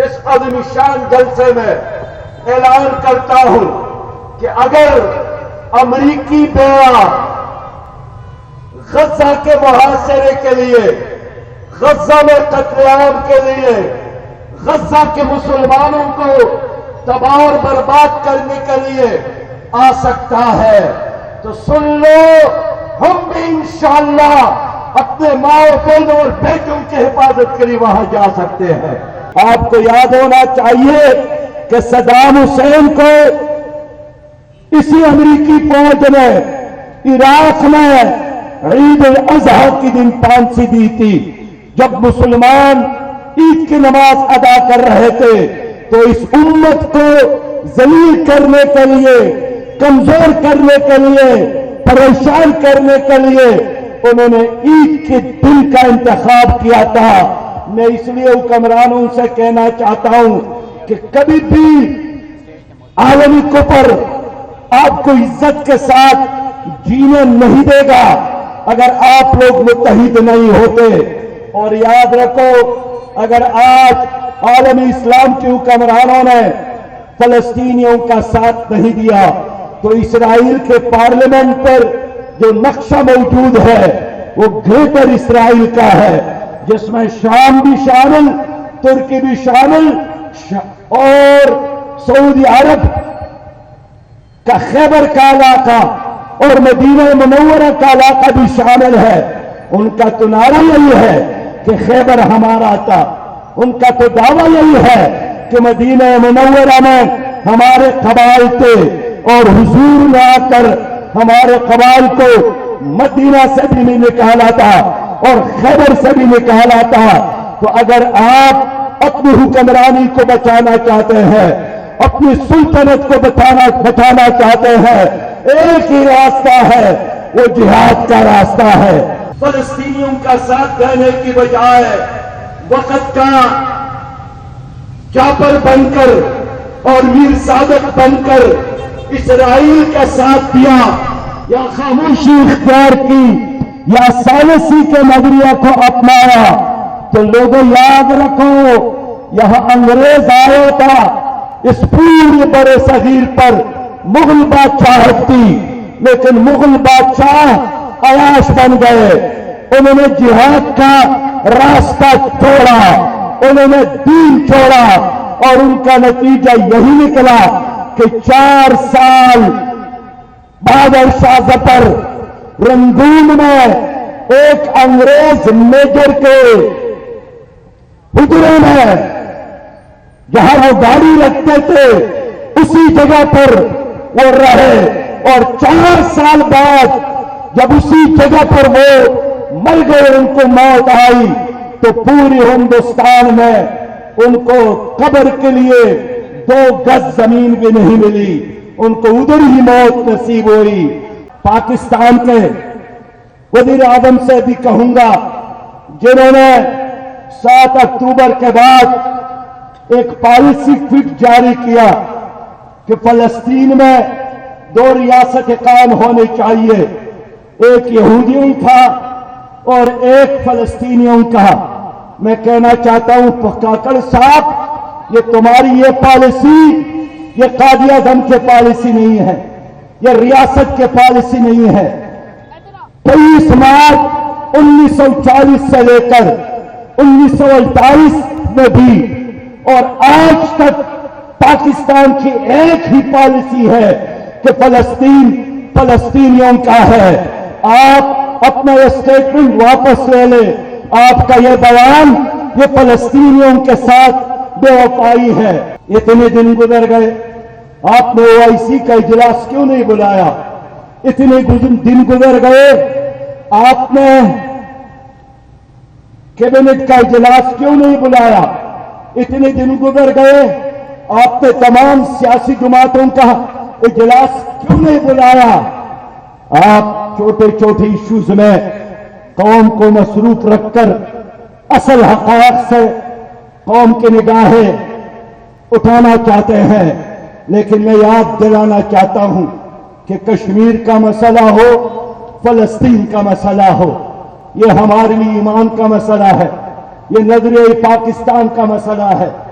اس عظیم شان جلسے میں اعلان کرتا ہوں کہ اگر امریکی بیڑا غزہ کے محاصرے کے لیے، غزہ میں قتل عام کے لیے، غزہ کے مسلمانوں کو تباہ اور برباد کرنے کے لیے آ سکتا ہے تو سن لو، ہم بھی انشاءاللہ اپنے ماؤں بہنوں اور بیٹوں کی حفاظت کے لیے وہاں جا سکتے ہیں۔ آپ کو یاد ہونا چاہیے کہ صدام حسین کو اسی امریکی فوج نے عراق میں عید الاضحیٰ کے دن پھانسی دی تھی۔ جب مسلمان عید کی نماز ادا کر رہے تھے تو اس امت کو ذلیل کرنے کے لیے، کمزور کرنے کے لیے، پریشان کرنے کے لیے انہوں نے عید کے دن کا انتخاب کیا تھا۔ میں اس لیے حکمرانوں سے کہنا چاہتا ہوں کہ کبھی بھی عالمی کفر آپ کو عزت کے ساتھ جینے نہیں دے گا اگر آپ لوگ متحد نہیں ہوتے۔ اور یاد رکھو، اگر آج عالمی اسلام کے حکمرانوں نے فلسطینیوں کا ساتھ نہیں دیا تو اسرائیل کے پارلیمنٹ پر جو نقشہ موجود ہے وہ گریٹر اسرائیل کا ہے، جس میں شام بھی شامل، ترکی بھی شامل اور سعودی عرب کا خیبر کا علاقہ اور مدینہ منورہ کا علاقہ بھی شامل ہے۔ ان کا تو نعرہ یہی ہے کہ خیبر ہمارا تھا، ان کا تو دعویٰ یہی ہے کہ مدینہ منورہ میں ہمارے قبائل تھے اور حضور نے آ کر ہمارے قبائل کو مدینہ سے بھی نہیں نکالا تھا اور خیبر سے بھی نکالا تھا۔ تو اگر آپ اپنی حکمرانی کو بچانا چاہتے ہیں، اپنی سلطنت کو بچانا چاہتے ہیں، ایک ہی راستہ ہے، وہ جہاد کا راستہ ہے۔ فلسطینیوں کا ساتھ دینے کی بجائے وقت کا چاپر بن کر اور میر صادق بن کر اسرائیل کا ساتھ دیا یا خاموشی اختیار کی یا ثالثی کے نظریہ کو اپنایا تو لوگوں یاد رکھو، یہاں انگریز آیا تھا، اس پورے بڑے صغیر پر مغل بادشاہت تھی، لیکن مغل بادشاہ عیاش بن گئے، انہوں نے جہاد کا راستہ چھوڑا، انہوں نے دین چھوڑا اور ان کا نتیجہ یہی نکلا کہ 4 سال بہادر شاہ ظفر رنگون میں ایک انگریز میجر کے حجرے میں جہاں وہ گاڑی رکھتے تھے اسی جگہ پر وہ رہے، اور 4 سال بعد جب اسی جگہ پر وہ مر گئے، ان کو موت آئی تو پوری ہندوستان میں ان کو قبر کے لیے 2 گز زمین بھی نہیں ملی، ان کو ادھر ہی موت نصیب ہوئی۔ پاکستان کے وزیر اعظم سے بھی کہوں گا، جنہوں نے 7 اکتوبر کے بعد ایک پالیسی فٹ جاری کیا کہ فلسطین میں 2 ریاستیں قائم ہونی چاہیے، ایک یہودیوں کا اور ایک فلسطینیوں کا۔ میں کہنا چاہتا ہوں پکاکڑ صاحب، یہ تمہاری یہ پالیسی یہ قائد اعظم کی پالیسی نہیں ہے، یہ ریاست کی پالیسی نہیں ہے۔ 23 مارچ 1940 سے لے کر 1948 میں بھی اور آج تک پاکستان کی ایک ہی پالیسی ہے کہ فلسطین فلسطینیوں کا ہے۔ آپ اپنا یہ سٹیٹمنٹ واپس لے لیں، آپ کا یہ بیان یہ فلسطینیوں کے ساتھ بے وفائی ہے۔ اتنے دن گزر گئے، آپ نے OIC کا اجلاس کیوں نہیں بلایا؟ اتنے دن گزر گئے، آپ نے کیبنٹ کا اجلاس کیوں نہیں بلایا؟ اتنے دن گزر گئے، آپ نے تمام سیاسی جماعتوں کا اجلاس کیوں نہیں بلایا؟ آپ چھوٹے چھوٹے ایشوز میں قوم کو مصروف رکھ کر اصل حقائق سے قوم کی نگاہیں اٹھانا چاہتے ہیں، لیکن میں یاد دلانا چاہتا ہوں کہ کشمیر کا مسئلہ ہو، فلسطین کا مسئلہ ہو، یہ ہمارے لیے ایمان کا مسئلہ ہے، یہ نظریہ پاکستان کا مسئلہ ہے۔